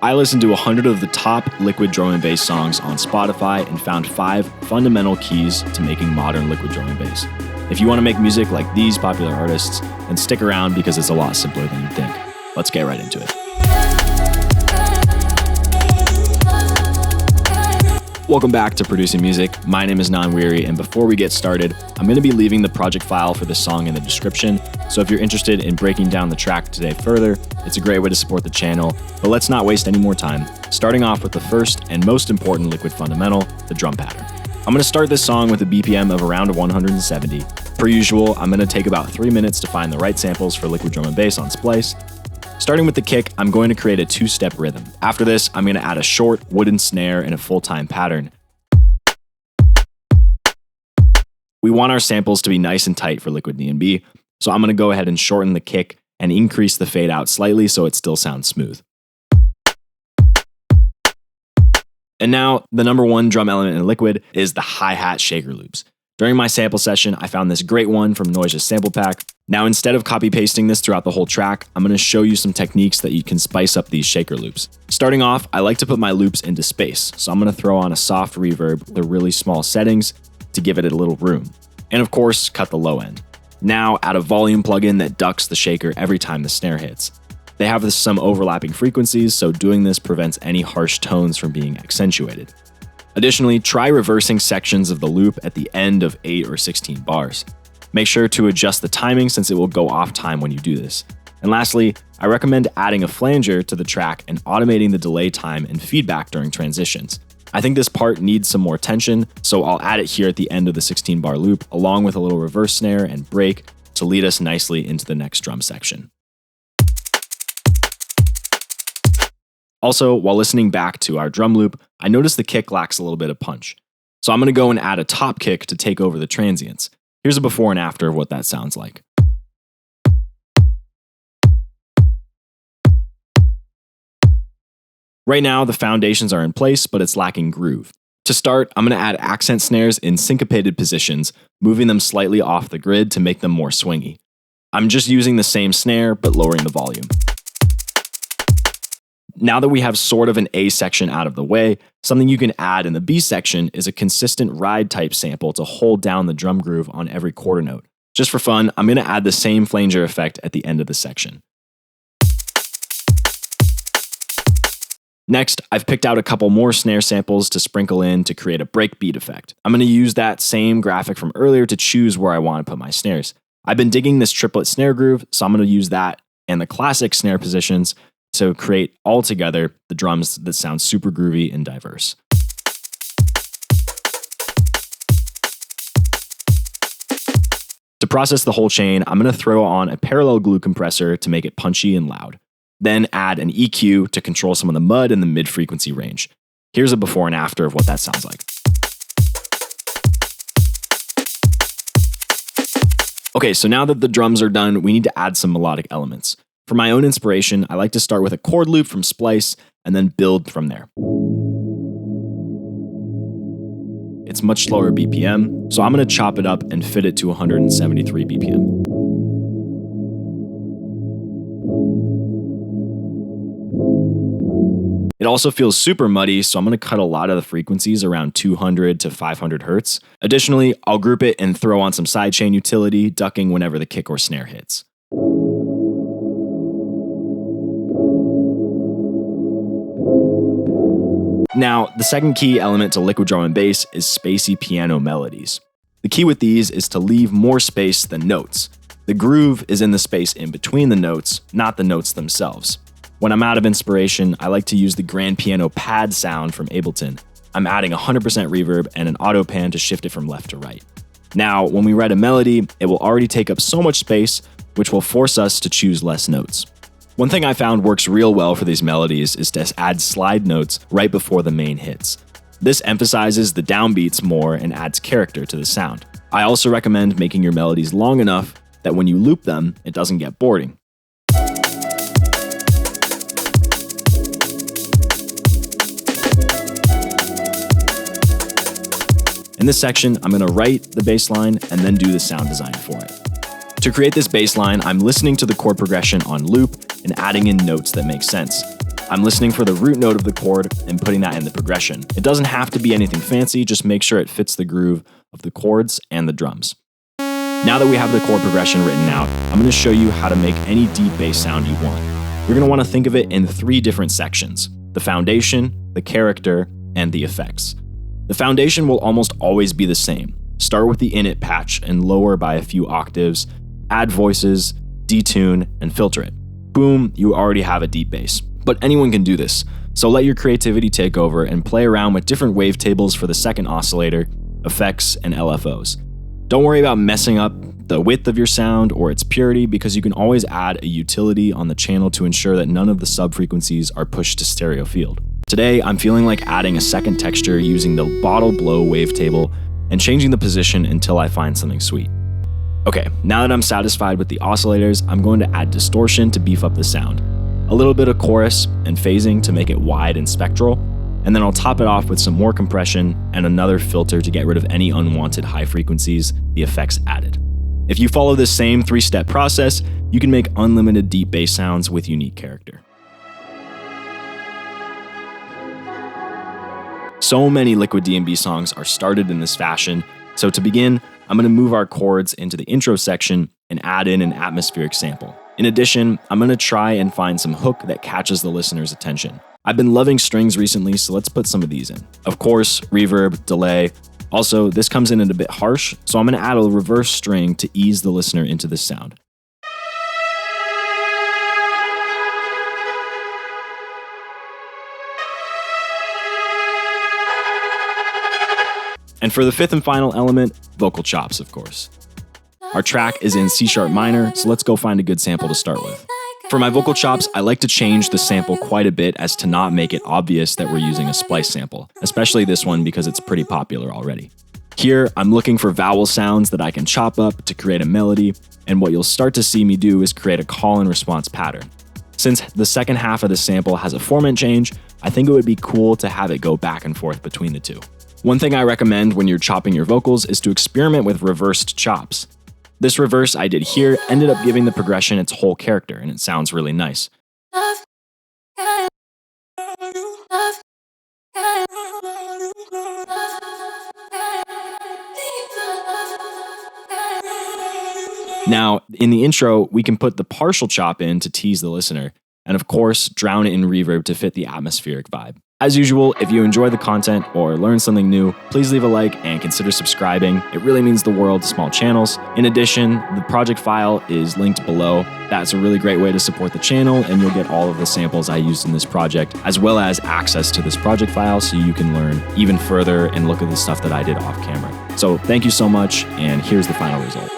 I listened to 100 of the top liquid drum and bass songs on Spotify and found 5 fundamental keys to making modern liquid drum and bass. If you want to make music like these popular artists, then stick around because it's a lot simpler than you think. Let's get right into it. Welcome back to Producing Music. My name is Nan Weary, and before we get started, I'm going to be leaving the project file for this song in the description, so if you're interested in breaking down the track today further, it's a great way to support the channel, but let's not waste any more time, starting off with the first and most important liquid fundamental, the drum pattern. I'm going to start this song with a BPM of around 170. Per usual, I'm going to take about 3 minutes to find the right samples for liquid drum and bass on Splice. Starting with the kick, I'm going to create a 2-step rhythm. After this, I'm going to add a short wooden snare and a full-time pattern. We want our samples to be nice and tight for liquid DnB, so I'm going to go ahead and shorten the kick and increase the fade out slightly so it still sounds smooth. And now, the number one drum element in liquid is the hi-hat shaker loops. During my sample session, I found this great one from Noise's sample pack. Now, instead of copy-pasting this throughout the whole track, I'm going to show you some techniques that you can spice up these shaker loops. Starting off, I like to put my loops into space, so I'm going to throw on a soft reverb with really small settings to give it a little room. And of course, cut the low end. Now, add a volume plugin that ducks the shaker every time the snare hits. They have some overlapping frequencies, so doing this prevents any harsh tones from being accentuated. Additionally, try reversing sections of the loop at the end of 8 or 16 bars. Make sure to adjust the timing since it will go off time when you do this. And lastly, I recommend adding a flanger to the track and automating the delay time and feedback during transitions. I think this part needs some more tension, so I'll add it here at the end of the 16-bar loop, along with a little reverse snare and break to lead us nicely into the next drum section. Also, while listening back to our drum loop, I noticed the kick lacks a little bit of punch. So I'm going to go and add a top kick to take over the transients. Here's a before and after of what that sounds like. Right now, the foundations are in place, but it's lacking groove. To start, I'm going to add accent snares in syncopated positions, moving them slightly off the grid to make them more swingy. I'm just using the same snare, but lowering the volume. Now that we have sort of an A section out of the way, something you can add in the B section is a consistent ride type sample to hold down the drum groove on every quarter note. Just for fun, I'm going to add the same flanger effect at the end of the section. Next, I've picked out a couple more snare samples to sprinkle in to create a breakbeat effect. I'm going to use that same graphic from earlier to choose where I want to put my snares. I've been digging this triplet snare groove, so I'm going to use that and the classic snare positions to create all together the drums that sound super groovy and diverse. To process the whole chain, I'm going to throw on a parallel glue compressor to make it punchy and loud. Then add an EQ to control some of the mud in the mid-frequency range. Here's a before and after of what that sounds like. Okay, so now that the drums are done, we need to add some melodic elements. For my own inspiration, I like to start with a chord loop from Splice and then build from there. It's much slower BPM, so I'm going to chop it up and fit it to 173 BPM. It also feels super muddy, so I'm going to cut a lot of the frequencies around 200 to 500 Hertz. Additionally, I'll group it and throw on some sidechain utility, ducking whenever the kick or snare hits. Now, the second key element to liquid drum and bass is spacey piano melodies. The key with these is to leave more space than notes. The groove is in the space in between the notes, not the notes themselves. When I'm out of inspiration, I like to use the grand piano pad sound from Ableton. I'm adding 100% reverb and an auto pan to shift it from left to right. Now, when we write a melody, it will already take up so much space, which will force us to choose less notes. One thing I found works real well for these melodies is to add slide notes right before the main hits. This emphasizes the downbeats more and adds character to the sound. I also recommend making your melodies long enough that when you loop them, it doesn't get boring. In this section, I'm going to write the bass line and then do the sound design for it. To create this bass line, I'm listening to the chord progression on loop and adding in notes that make sense. I'm listening for the root note of the chord and putting that in the progression. It doesn't have to be anything fancy, just make sure it fits the groove of the chords and the drums. Now that we have the chord progression written out, I'm going to show you how to make any deep bass sound you want. You're going to want to think of it in 3 different sections: the foundation, the character, and the effects. The foundation will almost always be the same. Start with the init patch and lower by a few octaves, add voices, detune, and filter it. Boom, you already have a deep bass. But anyone can do this, so let your creativity take over and play around with different wavetables for the second oscillator, effects, and LFOs. Don't worry about messing up the width of your sound or its purity, because you can always add a utility on the channel to ensure that none of the subfrequencies are pushed to stereo field. Today, I'm feeling like adding a second texture using the bottle blow wavetable and changing the position until I find something sweet. Okay, now that I'm satisfied with the oscillators, I'm going to add distortion to beef up the sound. A little bit of chorus and phasing to make it wide and spectral, and then I'll top it off with some more compression and another filter to get rid of any unwanted high frequencies the effects added. If you follow this same 3-step process, you can make unlimited deep bass sounds with unique character. So many Liquid DnB songs are started in this fashion, so to begin, I'm going to move our chords into the intro section and add in an atmospheric sample. In addition, I'm going to try and find some hook that catches the listener's attention. I've been loving strings recently, so let's put some of these in. Of course, reverb, delay. Also, this comes in a bit harsh, so I'm going to add a reverse string to ease the listener into this sound. And for the 5th and final element, vocal chops, of course. Our track is in C# minor, so let's go find a good sample to start with. For my vocal chops, I like to change the sample quite a bit as to not make it obvious that we're using a splice sample, especially this one because it's pretty popular already. Here, I'm looking for vowel sounds that I can chop up to create a melody, and what you'll start to see me do is create a call and response pattern. Since the second half of the sample has a formant change, I think it would be cool to have it go back and forth between the two. One thing I recommend when you're chopping your vocals is to experiment with reversed chops. This reverse I did here ended up giving the progression its whole character, and it sounds really nice. Now, in the intro, we can put the partial chop in to tease the listener, and of course, drown it in reverb to fit the atmospheric vibe. As usual, if you enjoy the content or learn something new, please leave a like and consider subscribing. It really means the world to small channels. In addition, the project file is linked below. That's a really great way to support the channel, and you'll get all of the samples I used in this project, as well as access to this project file so you can learn even further and look at the stuff that I did off camera. So thank you so much, and here's the final result.